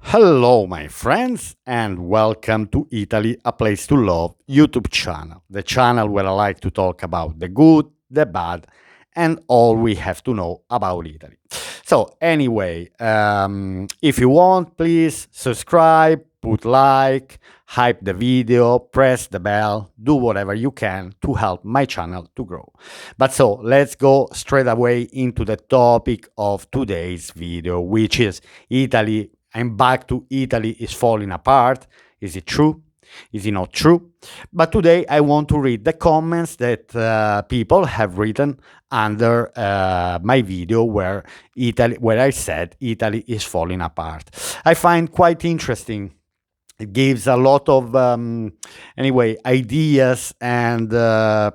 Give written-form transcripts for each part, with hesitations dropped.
Hello, my friends, and welcome to Italy, a place to love YouTube channel, the channel where I like to talk about the good, the bad, and all we have to know about Italy. So, anyway, if you want, please subscribe, put like, hype the video, press the bell, do whatever you can to help my channel to grow. But so, let's go straight away into the topic of today's video, which is Italy. I'm back to Italy is falling apart. Is it true? Is it not true? But today I want to read the comments that people have written under my video where I said Italy is falling apart. I find quite interesting. It gives a lot of ideas and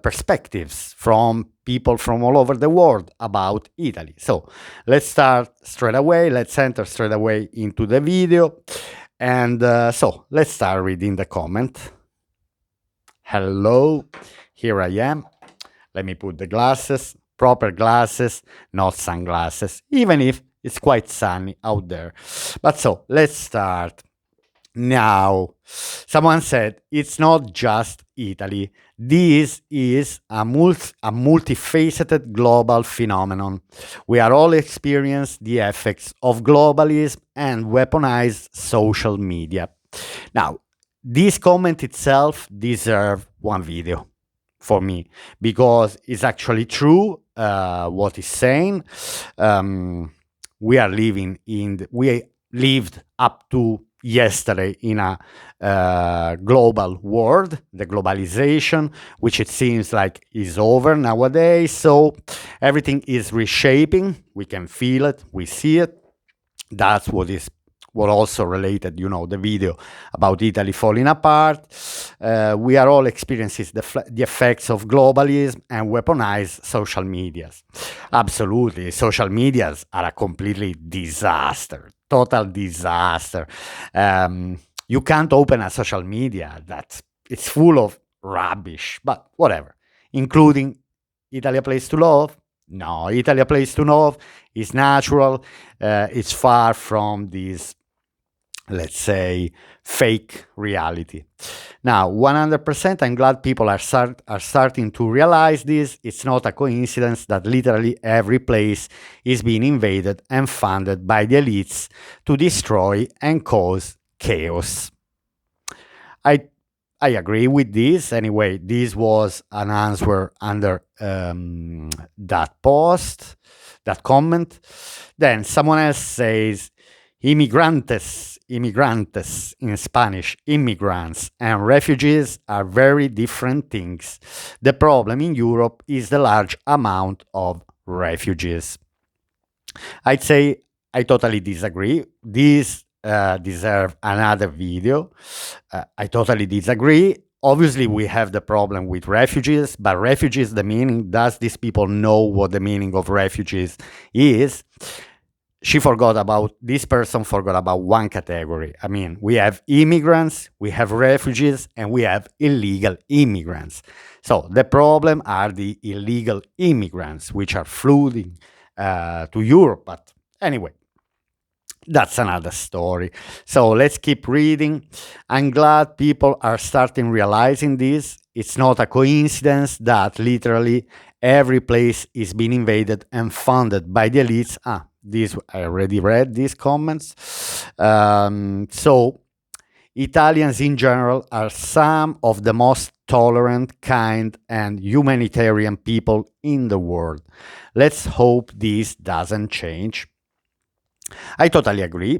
perspectives from people from all over the world about Italy. So let's start straight away. Let's enter straight away into the video. And so let's start reading the comment. Hello, here I am. Let me put the glasses, proper glasses, not sunglasses, even if it's quite sunny out there. But so let's start. Now, someone said it's not just Italy. This is a multifaceted global phenomenon. We are all experience the effects of globalism and weaponized social media. Now, this comment itself deserves one video for me because it's actually true what he's saying. We are living we lived up to yesterday in a global world, the globalization, which it seems like is over nowadays. So everything is reshaping. We can feel it. We see it. That's what also related, the video about Italy falling apart. We are all experiencing the effects of globalism and weaponized social medias. Absolutely, social medias are a completely disaster, total disaster. You can't open a social media it's full of rubbish, but whatever, including Italy a place to love. No, Italy a place to love is natural. It's far from this, let's say, fake reality. Now, 100%, I'm glad people are starting to realize this. It's not a coincidence that literally every place is being invaded and funded by the elites to destroy and cause chaos. I I agree with this. Anyway, this was an answer under that post, that comment. Then someone else says, inmigrantes in Spanish, immigrants and refugees are very different things. The problem in Europe is the large amount of refugees. I'd say I totally disagree. These deserve another video. I totally disagree. Obviously, we have the problem with refugees, but refugees, the meaning, does these people know what the meaning of refugees is? This person forgot about one category. I mean, we have immigrants, we have refugees, and we have illegal immigrants. So the problem are the illegal immigrants, which are flooding to Europe. But anyway, that's another story. So let's keep reading. I'm glad people are starting realizing this. It's not a coincidence that literally every place is being invaded and funded by the elites. I already read these comments. So Italians in general are some of the most tolerant, kind, and humanitarian people in the world. Let's hope this doesn't change. I totally agree.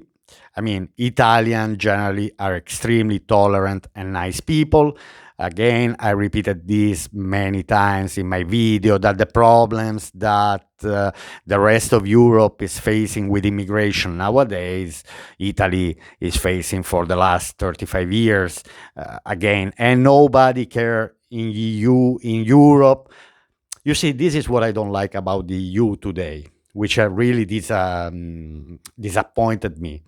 I mean, Italians generally are extremely tolerant and nice people. Again, I repeated this many times in my video that the problems that the rest of Europe is facing with immigration nowadays, Italy is facing for the last 35 years. Again, and nobody care in EU, in Europe. You see, this is what I don't like about the EU today, which really disappointed me.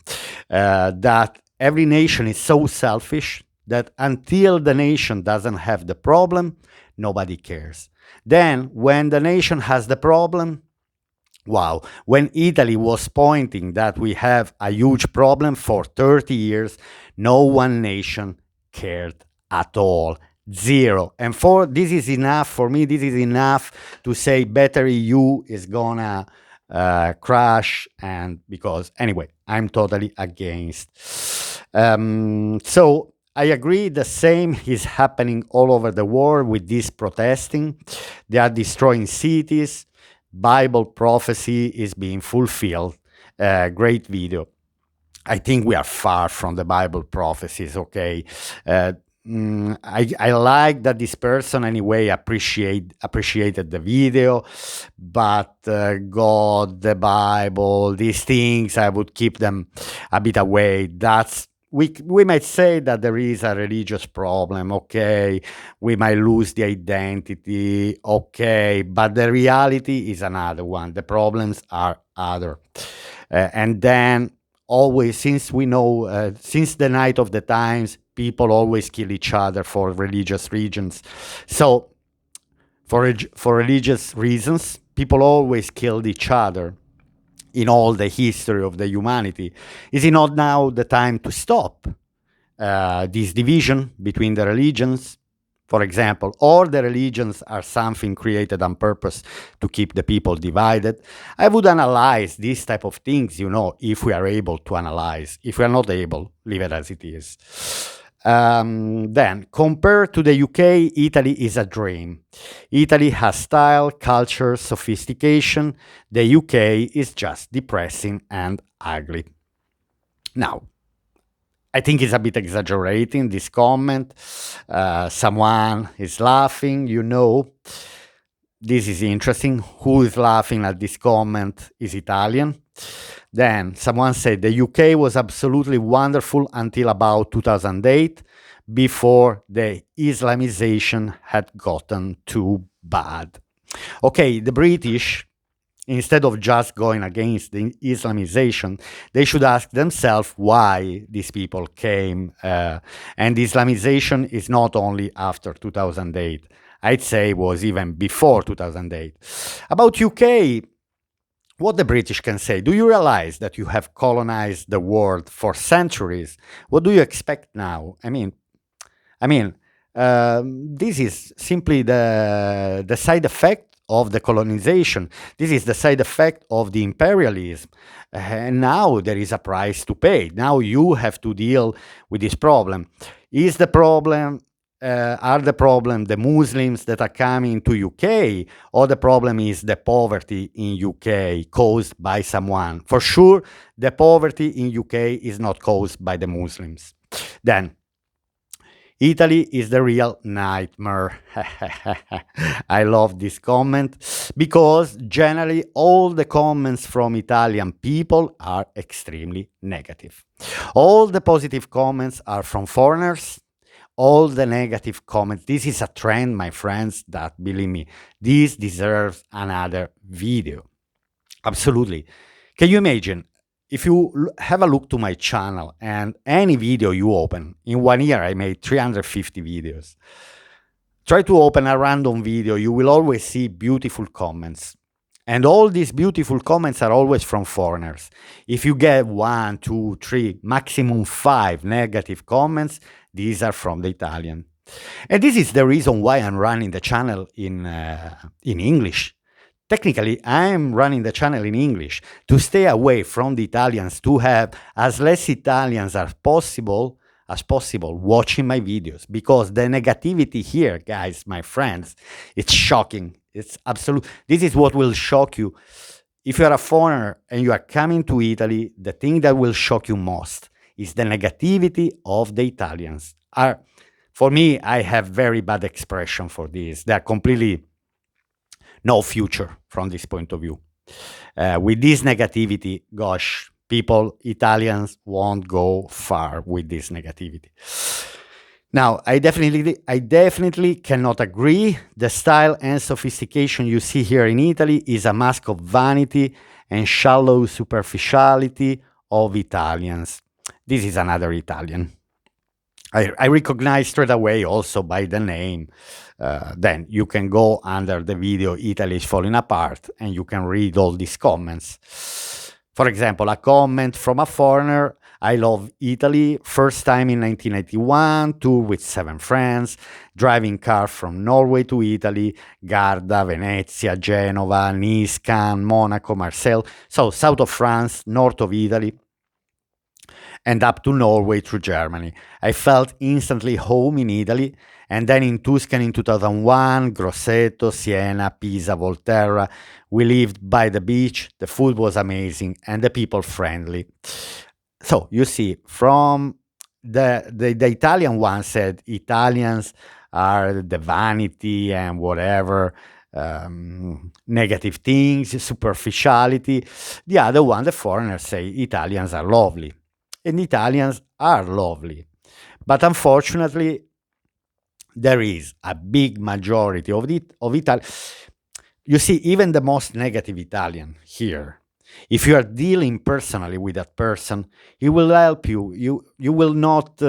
That every nation is so selfish that until the nation doesn't have the problem, nobody cares. Then, when the nation has the problem, Wow. When Italy was pointing that we have a huge problem for 30 years, no one nation cared at all. Zero. And for this is enough for me. This is enough to say better EU is gonna crash. And because anyway, I'm totally against. So I agree. The same is happening all over the world with this protesting. They are destroying cities. Bible prophecy is being fulfilled. Great video. I think we are far from the Bible prophecies, okay? Uh, I like that this person anyway appreciated the video, but God, the Bible, these things, I would keep them a bit away. That's we might say that there is a religious problem, okay? We might lose the identity, okay? But the reality is another one. The problems are other, and then always since we know since the night of the times people always kill each other for religious reasons, so for religious reasons people always killed each other in all the history of the humanity. Is it not now the time to stop this division between the religions, for example, or the religions are something created on purpose to keep the people divided? I would analyze these type of things, if we are able to analyze. If we are not able, leave it as it is. Then, compared to the UK, Italy is a dream. Italy has style, culture, sophistication. The UK is just depressing and ugly. Now, I think it's a bit exaggerating, this comment. Someone is laughing. This is interesting. Who is laughing at this comment is Italian. Then someone said the UK was absolutely wonderful until about 2008, before the Islamization had gotten too bad. Okay, the British, instead of just going against the Islamization, they should ask themselves why these people came. And Islamization is not only after 2008. I'd say it was even before 2008. About UK, what the British can say: do you realize that you have colonized the world for centuries? What do you expect now? This is simply the side effect of the colonization. This is the side effect of the imperialism. And now there is a price to pay. Now you have to deal with this problem. Is the problem are the problem the Muslims that are coming to UK, or the problem is the poverty in UK caused by someone? For sure, the poverty in UK is not caused by the Muslims. Then, Italy is the real nightmare. I love this comment because generally all the comments from Italian people are extremely negative. All the positive comments are from foreigners. All the negative comments. This is a trend, my friends, that, believe me, this deserves another video. Absolutely. Can you imagine if you have a look to my channel and any video you open? In 1 year, I made 350 videos. Try to open a random video. You will always see beautiful comments. And all these beautiful comments are always from foreigners. If you get 1, 2, 3, maximum 5 negative comments, these are from the Italian. And this is the reason why I'm running the channel in English. Technically, I'm running the channel in English to stay away from the Italians, to have as less Italians as possible watching my videos, because the negativity here, guys, my friends, it's shocking. It's absolute. This is what will shock you. If you're a foreigner and you are coming to Italy, the thing that will shock you most is the negativity of the Italians. For me, I have very bad expression for this. They are completely no future from this point of view. With this negativity, gosh, Italians won't go far with this negativity. Now, I definitely cannot agree. The style and sophistication you see here in Italy is a mask of vanity and shallow superficiality of Italians. This is another Italian. I recognize straight away also by the name. Then you can go under the video Italy is falling apart and you can read all these comments. For example, a comment from a foreigner: I love Italy, first time in 1991, tour with 7 friends, driving car from Norway to Italy, Garda, Venezia, Genova, Nice, Cannes, Monaco, Marseille. So south of France, north of Italy, and up to Norway through Germany. I felt instantly home in Italy, and then in Tuscany in 2001, Grosseto, Siena, Pisa, Volterra. We lived by the beach, the food was amazing, and the people friendly. So you see, from the Italian one said Italians are the vanity and whatever, negative things, superficiality. The other one, the foreigners say Italians are lovely. And Italians are lovely. But unfortunately, there is a big majority of Italy. You see, even the most negative Italian here, if you are dealing personally with that person, he will help you. You will not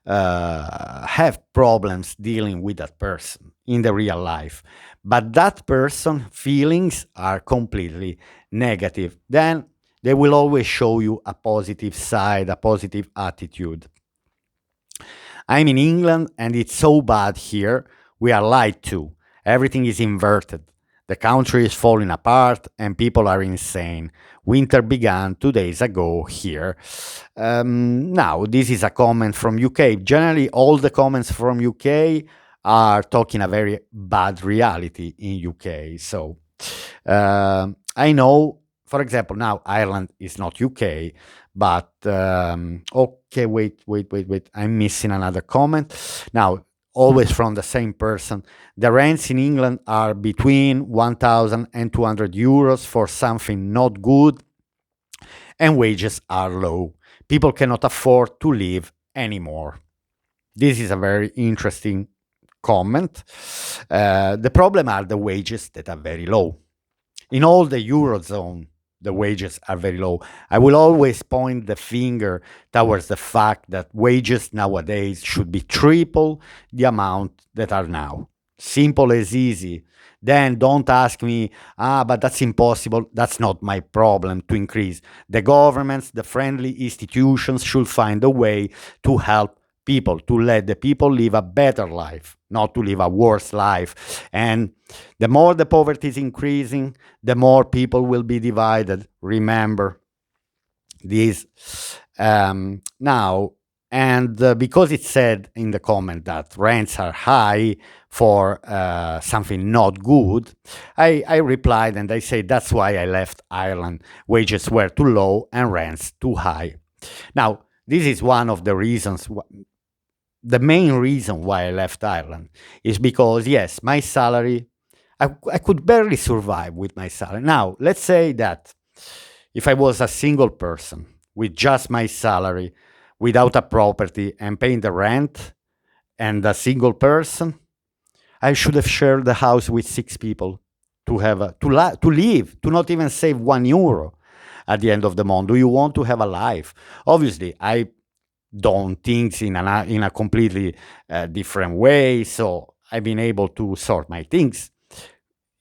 have problems dealing with that person in the real life. But that person feelings are completely negative. Then they will always show you a positive side, a positive attitude. I'm in England and it's so bad here. We are lied to. Everything is inverted. The country is falling apart and people are insane. Winter began 2 days ago here. Now, this is a comment from UK. Generally, all the comments from UK are talking a very bad reality in UK. So I know, for example, now Ireland is not UK, but okay, wait. I'm missing another comment. Now, always from the same person. The rents in England are between 1,000 and 200 euros for something not good, and wages are low. People cannot afford to live anymore. This is a very interesting comment. The problem are the wages that are very low. In all the Eurozone, the wages are very low. I will always point the finger towards the fact that wages nowadays should be triple the amount that are now. Simple as easy. Then don't ask me, but that's impossible. That's not my problem to increase. The governments, the friendly institutions should find a way to help people, to let the people live a better life, not to live a worse life. And the more the poverty is increasing, the more people will be divided. Remember this now. And because it said in the comment that rents are high for something not good, I replied and I said that's why I left Ireland. Wages were too low and rents too high. Now, this is one of the reasons. The main reason why I left Ireland is because, yes, my salary, I could barely survive with my salary. Now, let's say that if I was a single person with just my salary, without a property and paying the rent, and a single person, I should have shared the house with 6 people to have to live, to not even save €1 at the end of the month. Do you want to have a life? Obviously, I done things in a completely different way. So I've been able to sort my things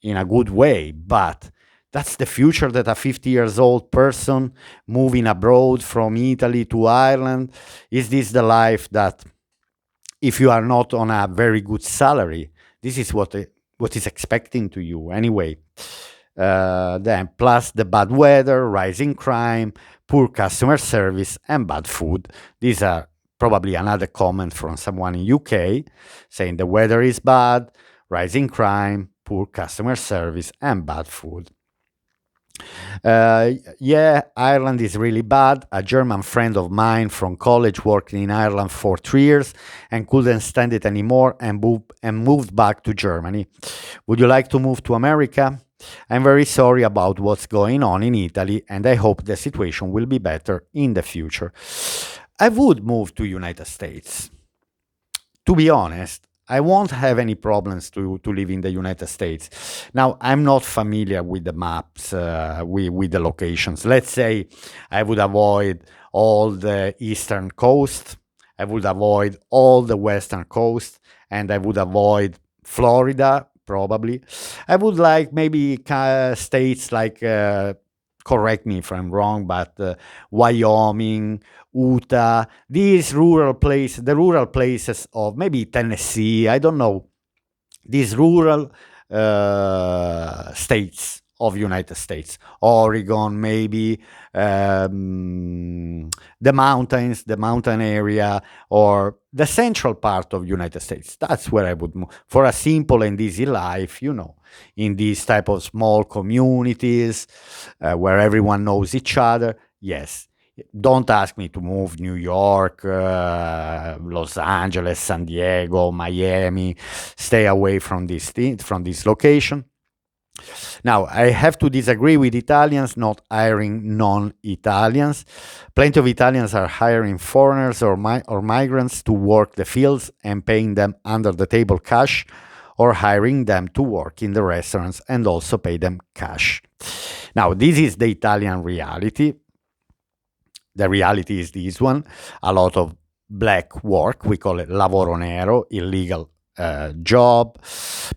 in a good way. But that's the future that a 50 years old person moving abroad from Italy to Ireland, is this the life that, if you are not on a very good salary, this is what is expecting to you anyway. Then plus the bad weather, rising crime, poor customer service, and bad food. These are probably another comment from someone in UK saying the weather is bad, rising crime, poor customer service, and bad food. Yeah, Ireland is really bad. A German friend of mine from college worked in Ireland for 3 years and couldn't stand it anymore and moved back to Germany. Would you like to move to America? I'm very sorry about what's going on in Italy, and I hope the situation will be better in the future. I would move to United States. To be honest, I won't have any problems to live in the United States. Now, I'm not familiar with the maps, with the locations. Let's say I would avoid all the eastern coast. I would avoid all the western coast, and I would avoid Florida probably. I would like maybe states like, correct me if I'm wrong, but Wyoming, Utah, these rural places, the rural places of maybe Tennessee, I don't know, these rural states of United States, Oregon, maybe, the mountains, the mountain area, or the central part of United States. That's where I would move for a simple and easy life, in these type of small communities where everyone knows each other. Yes, don't ask me to move New York, Los Angeles, San Diego, Miami. Stay away from from this location. Now, I have to disagree with Italians not hiring non-Italians. Plenty of Italians are hiring foreigners or migrants to work the fields and paying them under the table cash, or hiring them to work in the restaurants and also pay them cash. Now, this is the Italian reality. The reality is this one: a lot of black work, we call it lavoro nero, illegal job.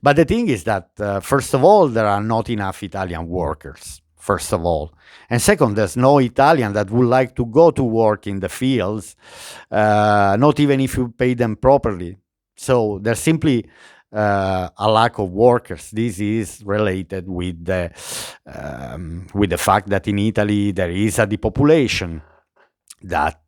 But the thing is that, first of all, there are not enough Italian workers, first of all. And second, there's no Italian that would like to go to work in the fields, not even if you pay them properly. So there's simply a lack of workers. This is related with the fact that in Italy there is a depopulation, that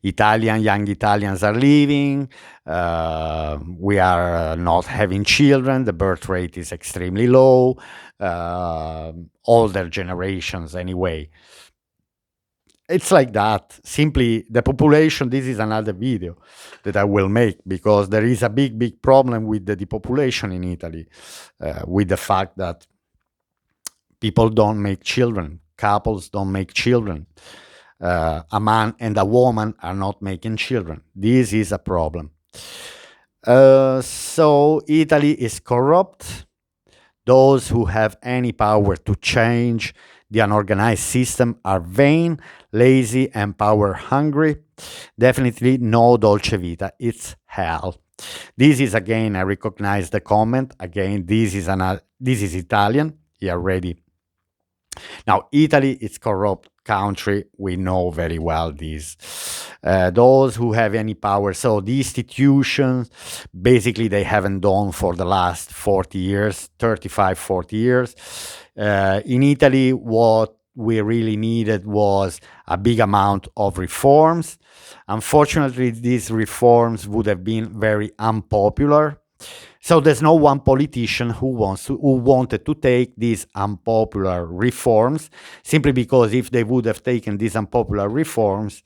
young Italians are leaving. We are not having children. The birth rate is extremely low. Older generations, anyway. It's like that. Simply the population. This is another video that I will make, because there is a big, big problem with the depopulation in Italy, with the fact that people don't make children, couples don't make children. A man and a woman are not making children. This is a problem. So Italy is corrupt. Those who have any power to change the unorganized system are vain, lazy, and power hungry. Definitely no dolce vita. It's hell. This is, again, I recognize the comment. Again, this is Italian. You are ready. Now, Italy is corrupt country. We know very well this. Those who have any power, so the institutions, basically they haven't done for the last 40 years, 35, 40 years. In Italy, what we really needed was a big amount of reforms. Unfortunately, these reforms would have been very unpopular. So there's no one politician who wanted to take these unpopular reforms, simply because if they would have taken these unpopular reforms,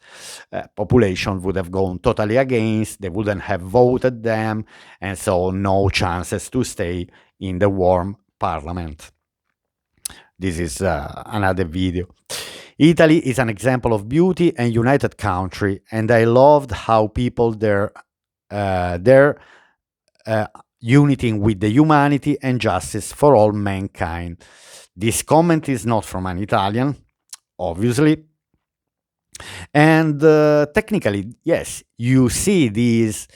population would have gone totally against. They wouldn't have voted them, and so no chances to stay in the warm parliament. This is another video. Italy is an example of beauty and united country, and I loved how people there uniting with the humanity and justice for all mankind. This comment is not from an Italian, obviously. And technically, yes, you see these.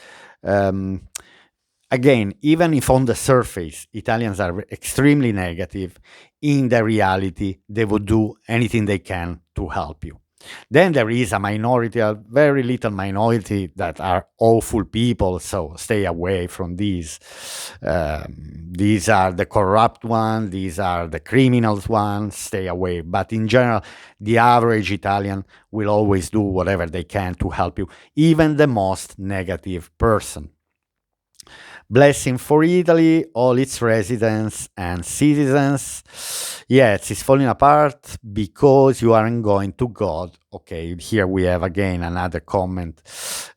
Again, even if on the surface Italians are extremely negative, in the reality, they would do anything they can to help you. Then there is a minority, a very little minority, that are awful people, so stay away from these. These are the corrupt ones, these are the criminals ones, stay away. But in general, the average Italian will always do whatever they can to help you, even the most negative person. Blessing for Italy, all its residents and citizens. Yes, it's falling apart because you aren't going to God. Okay, here we have again another comment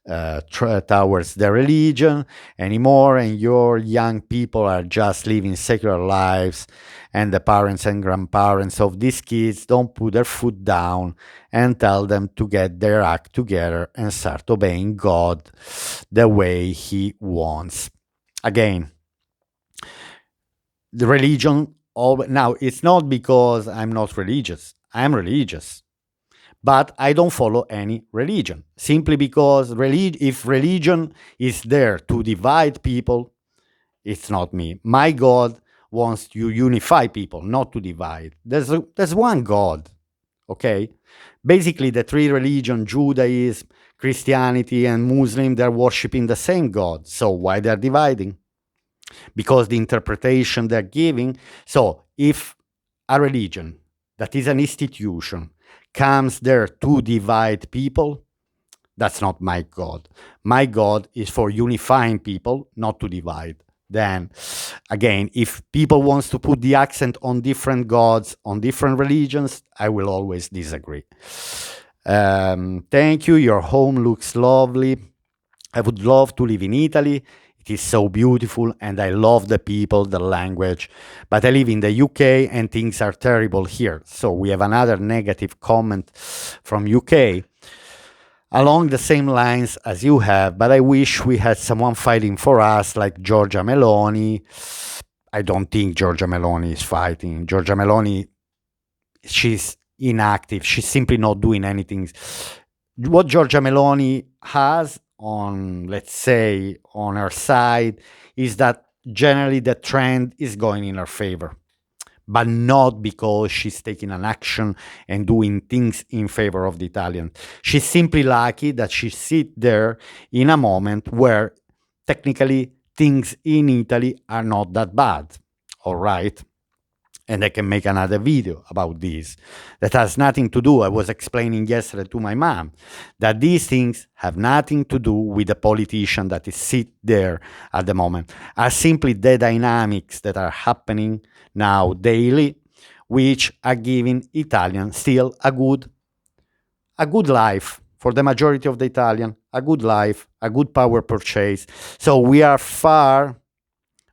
towards the religion anymore, and your young people are just living secular lives, and the parents and grandparents of these kids don't put their foot down and tell them to get their act together and start obeying God the way He wants. Again, the religion, now it's not because I'm not religious. I'm religious, But I don't follow any religion, simply because if religion is there to divide people, it's not me. My God wants to unify people, not to divide. There's one God, okay? Basically, the three religions, Judaism, Christianity, and Muslim, they're worshiping the same God. So why they're dividing? Because the interpretation they're giving. So if a religion that is an institution comes there to divide people, that's not my God. My God is for unifying people, not to divide. Then again, if people wants to put the accent on different gods, on different religions, I will always disagree. Thank you. Your home looks lovely. I would love to live in Italy. It is so beautiful and I love the people, the language. But I live in the UK and things are terrible here. So we have another negative comment from UK along the same lines as you have, but I wish we had someone fighting for us like Giorgia Meloni. I don't think Giorgia Meloni is fighting. Giorgia Meloni, she's inactive. She's simply not doing anything. What Giorgia Meloni has on, let's say, on her side is that generally the trend is going in her favor, but not because she's taking an action and doing things in favor of the Italian. She's simply lucky that she sit there in a moment where technically things in Italy are not that bad. All right. And I can make another video about this. That has nothing to do, I was explaining yesterday to my mom, that these things have nothing to do with the politician that is sit there at the moment, are simply the dynamics that are happening now daily, which are giving Italians still a good life. For the majority of the Italian, a good life, a good power purchase. So we are far,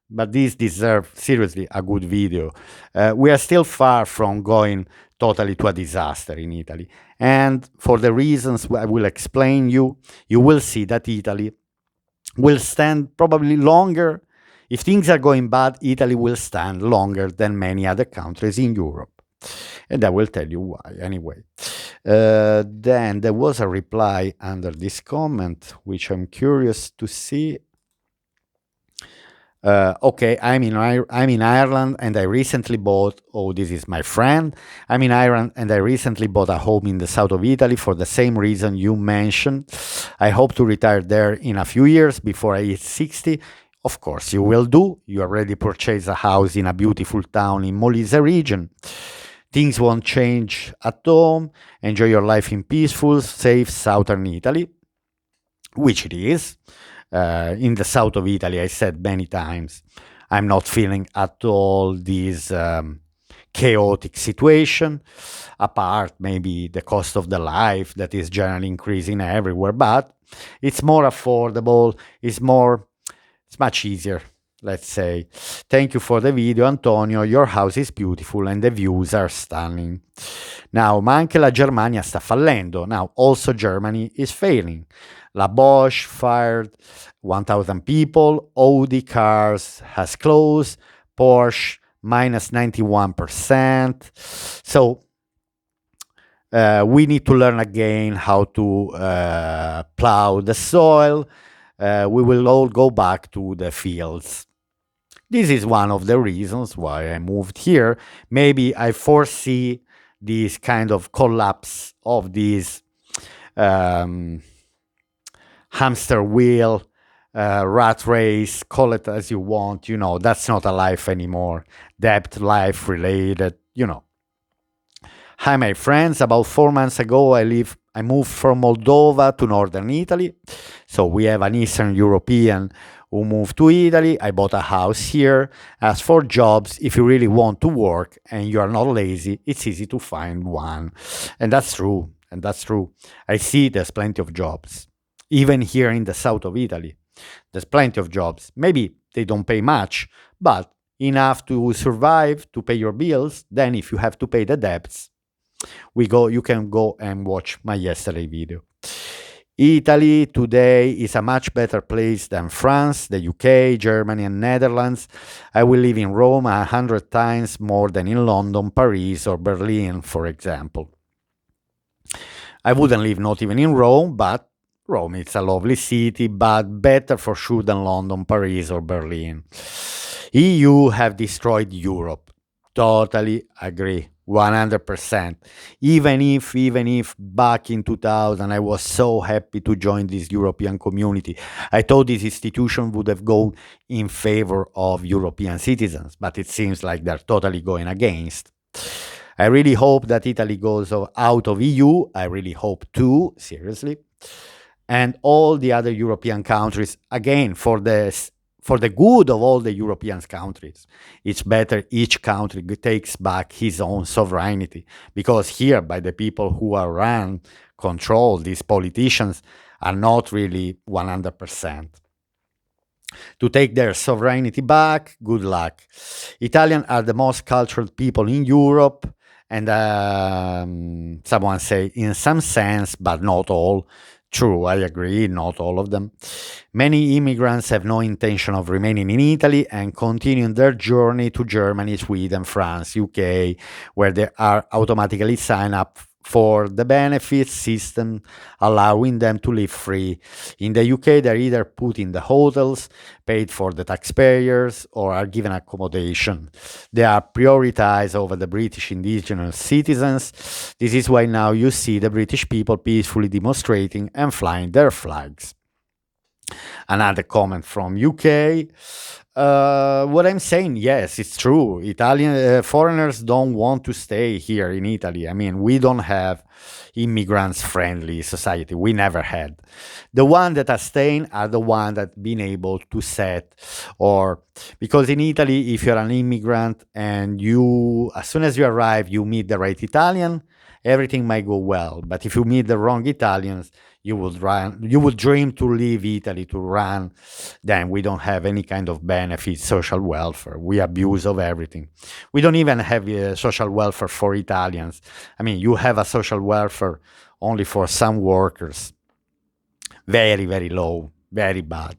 but this deserves seriously a good video. We are still far from going totally to a disaster in Italy. And for the reasons I will explain you will see that Italy will stand probably longer. If things are going bad, Italy will stand longer than many other countries in Europe. And I will tell you why anyway. Then there was a reply under this comment, which I'm curious to see. Okay, I'm in Ireland and I recently bought. Oh, this is my friend. I'm in Ireland and I recently bought a home in the south of Italy for the same reason you mentioned. I hope to retire there in a few years before I hit 60. Of course, you will do. You already purchased a house in a beautiful town in Molise region. Things won't change at home. Enjoy your life in peaceful, safe southern Italy, which it is. In the south of Italy, I said many times, I'm not feeling at all this chaotic situation, apart maybe the cost of the life that is generally increasing everywhere, but it's more affordable, it's much easier, let's say. Thank you for the video, Antonio. Your house is beautiful and the views are stunning. Now, ma anche la Germania sta fallendo. Now, also Germany is failing. La Bosch fired 1,000 people. Audi cars has closed. Porsche minus 91%. So we need to learn again how to plow the soil. We will all go back to the fields. This is one of the reasons why I moved here. Maybe I foresee this kind of collapse of this hamster wheel, rat race, call it as you want, that's not a life anymore. Debt life related, Hi, my friends. About 4 months ago, I moved from Moldova to northern Italy. So we have an Eastern European who moved to Italy. I bought a house here. As for jobs, if you really want to work and you are not lazy, it's easy to find one. And that's true. I see there's plenty of jobs. Even here in the south of Italy, there's plenty of jobs. Maybe they don't pay much, but enough to survive, to pay your bills. Then if you have to pay the debts, you can go and watch my yesterday video. Italy today is a much better place than France, the UK, Germany, and Netherlands. I will live in Rome 100 times more than in London, Paris, or Berlin, for example. I wouldn't live not even in Rome, but Rome it's a lovely city, but better for sure than London, Paris, or Berlin. EU have destroyed Europe. Totally agree. 100%. Even if back in 2000 I was so happy to join this European community, I thought this institution would have gone in favor of European citizens, but it seems like they're totally going against. I really hope that Italy goes out of EU. I really hope too, seriously. And all the other European countries, again, for the good of all the European countries, it's better each country takes back his own sovereignty. Because here, by the people who are run, control, these politicians are not really 100%. To take their sovereignty back, good luck. Italians are the most cultured people in Europe, and someone say in some sense, but not all. True, I agree, not all of them. Many immigrants have no intention of remaining in Italy and continuing their journey to Germany, Sweden, France, UK, where they are automatically signed up for the benefits system, allowing them to live free. In the UK, they're either put in the hotels, paid for the taxpayers, or are given accommodation. They are prioritized over the British indigenous citizens. This is why now you see the British people peacefully demonstrating and flying their flags. Another comment from UK. What I'm saying, yes, it's true. Italian foreigners don't want to stay here in Italy. I mean, we don't have immigrants-friendly society. We never had. The one that are staying are the one that been able to set, or because in Italy, if you're an immigrant and you, as soon as you arrive, you meet the right Italian, everything might go well. But if you meet the wrong Italians, you would dream to leave Italy to run. Then we don't have any kind of benefits, social welfare. We abuse of everything. We don't even have social welfare for Italians. I mean, you have a social welfare only for some workers. Very, very low, very bad.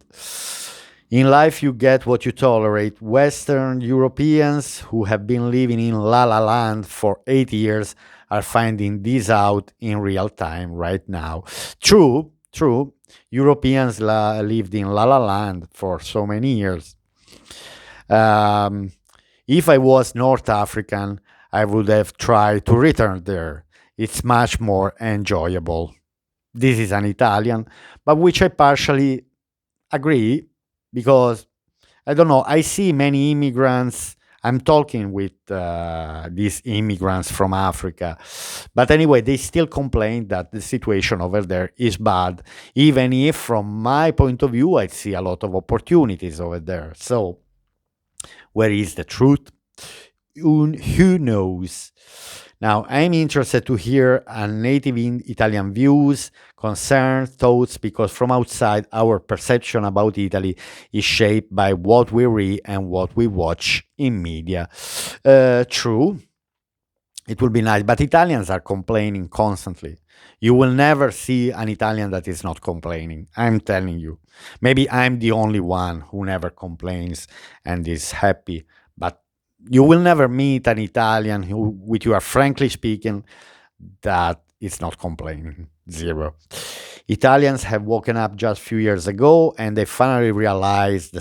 In life, you get what you tolerate. Western Europeans who have been living in La La Land for 8 years are finding this out in real time right now. True, true. Europeans lived in La La Land for so many years. Um, if I was North African, I would have tried to return there. It's much more enjoyable. This is an Italian, but which I partially agree because I don't know. I see many immigrants. I'm talking with these immigrants from Africa, but anyway, they still complain that the situation over there is bad. Even if, from my point of view, I see a lot of opportunities over there. So, where is the truth? Who knows? Now, I'm interested to hear a native Italian views, concerns, thoughts, because from outside, our perception about Italy is shaped by what we read and what we watch in media. True, it will be nice, but Italians are complaining constantly. You will never see an Italian that is not complaining. I'm telling you. Maybe I'm the only one who never complains and is happy, but you will never meet an Italian who, with you are frankly speaking, that is not complaining. Zero. Italians have woken up just a few years ago and they finally realized the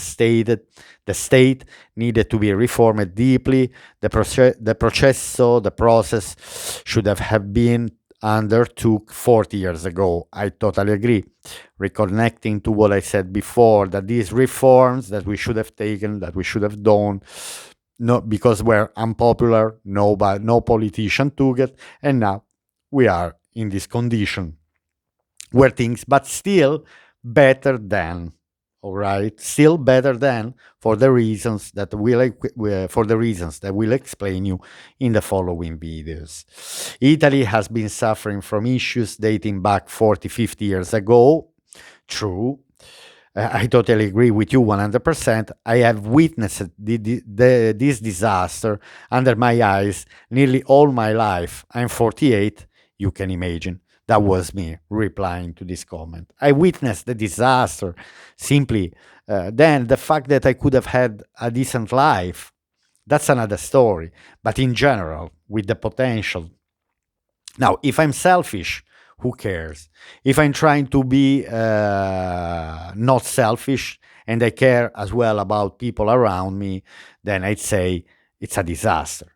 state needed to be reformed deeply. The process should have been undertook 40 years ago. I totally agree. Reconnecting to what I said before, that these reforms that we should have taken, that we should have done, no, because we're unpopular, no politician took it, and now we are in this condition where things, but still better than, all right, still better than for the reasons that we'll explain you in the following videos. Italy has been suffering from issues dating back 40, 50 years ago. True. I totally agree with you 100%. I have witnessed this disaster under my eyes nearly all my life. I'm 48, you can imagine. That was me replying to this comment. I witnessed the disaster simply. Then the fact that I could have had a decent life, that's another story. But in general, with the potential. Now, if I'm selfish, who cares? If I'm trying to be not selfish and I care as well about people around me, then I'd say it's a disaster.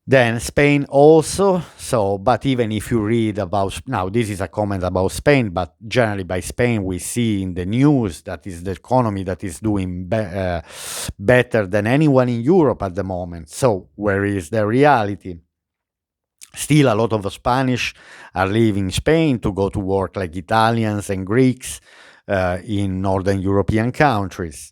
Then Spain also. So, but even if you read about, now this is a comment about Spain, but generally by Spain, we see in the news that is the economy that is doing better than anyone in Europe at the moment. So, where is the reality? Still, a lot of Spanish are leaving Spain to go to work like Italians and Greeks in Northern European countries.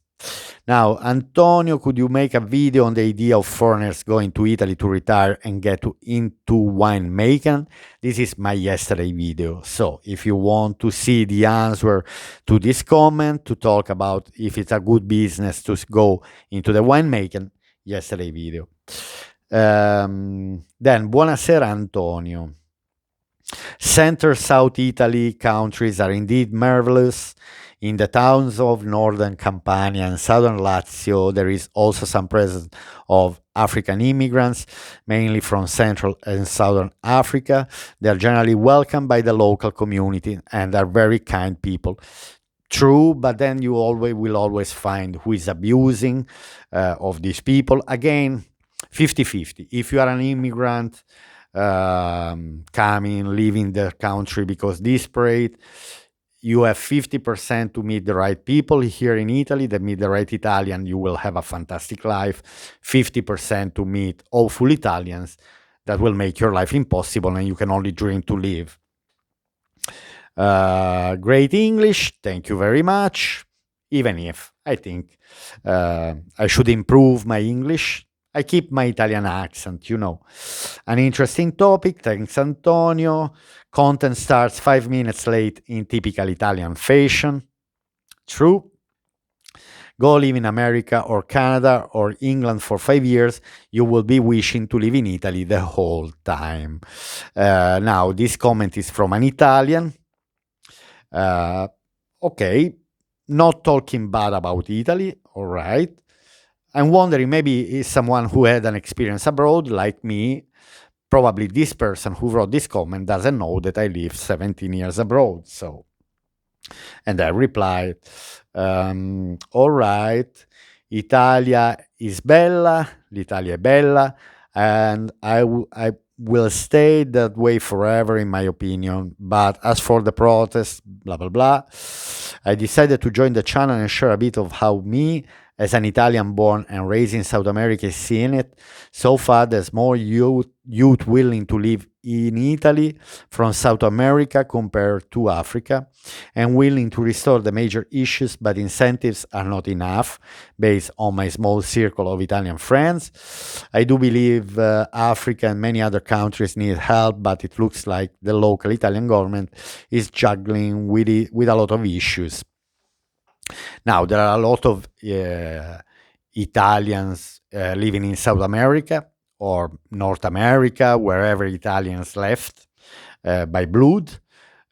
Now, Antonio, could you make a video on the idea of foreigners going to Italy to retire and into winemaking? This is my yesterday video. So if you want to see the answer to this comment, to talk about if it's a good business to go into the winemaking, yesterday video. Then, buonasera Antonio. Center-South Italy countries are indeed marvelous. In the towns of northern Campania and southern Lazio, there is also some presence of African immigrants, mainly from Central and Southern Africa. They are generally welcomed by the local community and are very kind people. True, but then you will always find who is abusing of these people. Again, 50-50. If you are an immigrant coming, leaving the country because desperate, you have 50% to meet the right people here in Italy that meet the right Italian, you will have a fantastic life. 50% to meet awful Italians that will make your life impossible and you can only dream to live. Great English, thank you very much. Even if I think I should improve my English, I keep my Italian accent, you know. An interesting topic, thanks Antonio. Content starts 5 minutes late in typical Italian fashion. True. Go live in America or Canada or England for 5 years, you will be wishing to live in Italy the whole time. Now, this comment is from an Italian. Okay, not talking bad about Italy, all right. I'm wondering, maybe is someone who had an experience abroad like me. Probably this person who wrote this comment doesn't know that I lived 17 years abroad. So, and I replied, all right, Italia is bella, l'Italia è bella, and I will stay that way forever, in my opinion. But as for the protest, blah, blah, blah, I decided to join the channel and share a bit of how me, as an Italian born and raised in South America, is seeing it. So far, there's more youth willing to live in Italy from South America compared to Africa, and willing to restore the major issues, but incentives are not enough based on my small circle of Italian friends. I do believe Africa and many other countries need help, but it looks like the local Italian government is juggling with a lot of issues. Now, there are a lot of Italians living in South America or North America, wherever Italians left by blood,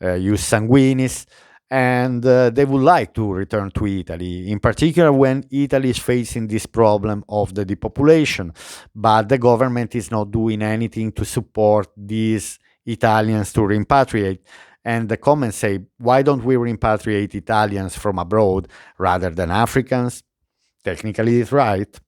use sanguinis, and they would like to return to Italy, in particular when Italy is facing this problem of the depopulation, but the government is not doing anything to support these Italians to repatriate. And the comments say, why don't we repatriate Italians from abroad rather than Africans? Technically, it's right.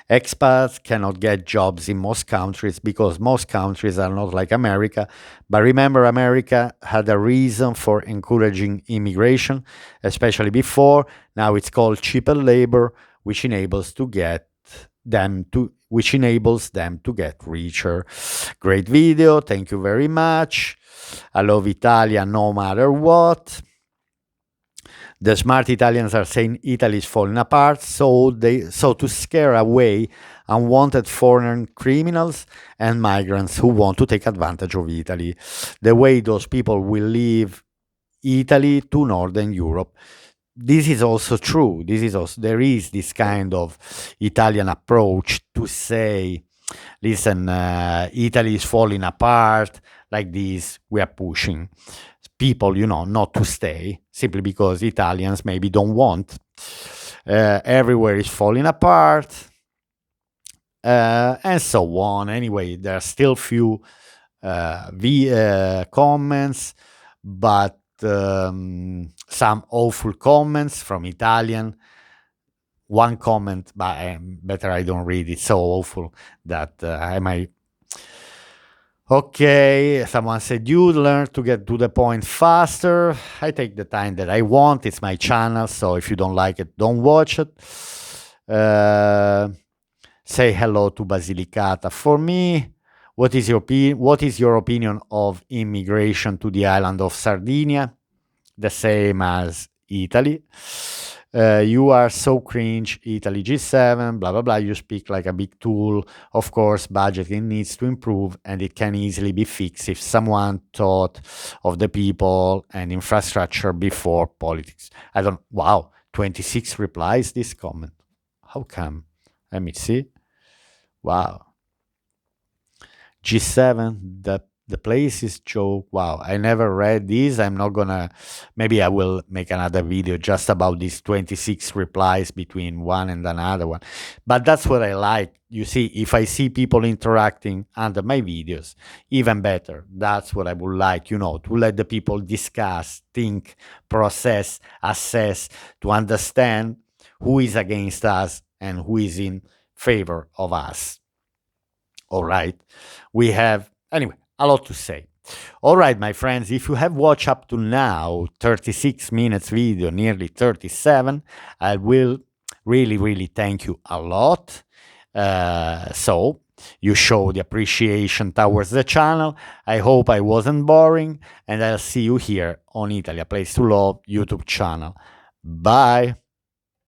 Expats cannot get jobs in most countries because most countries are not like America. But remember, America had a reason for encouraging immigration, especially before. Now it's called cheaper labor, which enables them to get richer. Great video. Thank you very much. I love Italia no matter what. The smart Italians are saying Italy is falling apart, so to scare away unwanted foreign criminals and migrants who want to take advantage of Italy. The way those people will leave Italy to Northern Europe. This is also true. There is this kind of Italian approach to say, listen, Italy is falling apart, like this, we are pushing people, not to stay, simply because Italians maybe don't want. Everywhere is falling apart, and so on. Anyway, there are still few comments, but some awful comments from Italian. One comment, but better I don't read it. So awful that I might. Okay, someone said you learn to get to the point faster. I take the time that I want. It's my channel, so if you don't like it, don't watch it. Uh, Say hello to Basilicata for me. What is your opinion of immigration to the island of Sardinia? The same as Italy. You are so cringe, Italy G7, blah, blah, blah. You speak like a big tool. Of course, budgeting needs to improve and it can easily be fixed if someone thought of the people and infrastructure before politics. I don't, wow, 26 replies this comment. How come? Let me see. Wow. G7, the place is joke. Wow, I never read this. I'm not gonna. Maybe I will make another video just about these 26 replies between one and another one. But that's what I like. You see, if I see people interacting under my videos, even better. That's what I would like, to let the people discuss, think, process, assess, to understand who is against us and who is in favor of us. All right. We have, anyway, a lot to say. All right, my friends, if you have watched up to now 36 minutes video, nearly 37, I will really, really thank you a lot. So you show the appreciation towards the channel. I hope I wasn't boring, and I'll see you here on Italy, a Place to Love YouTube channel. Bye.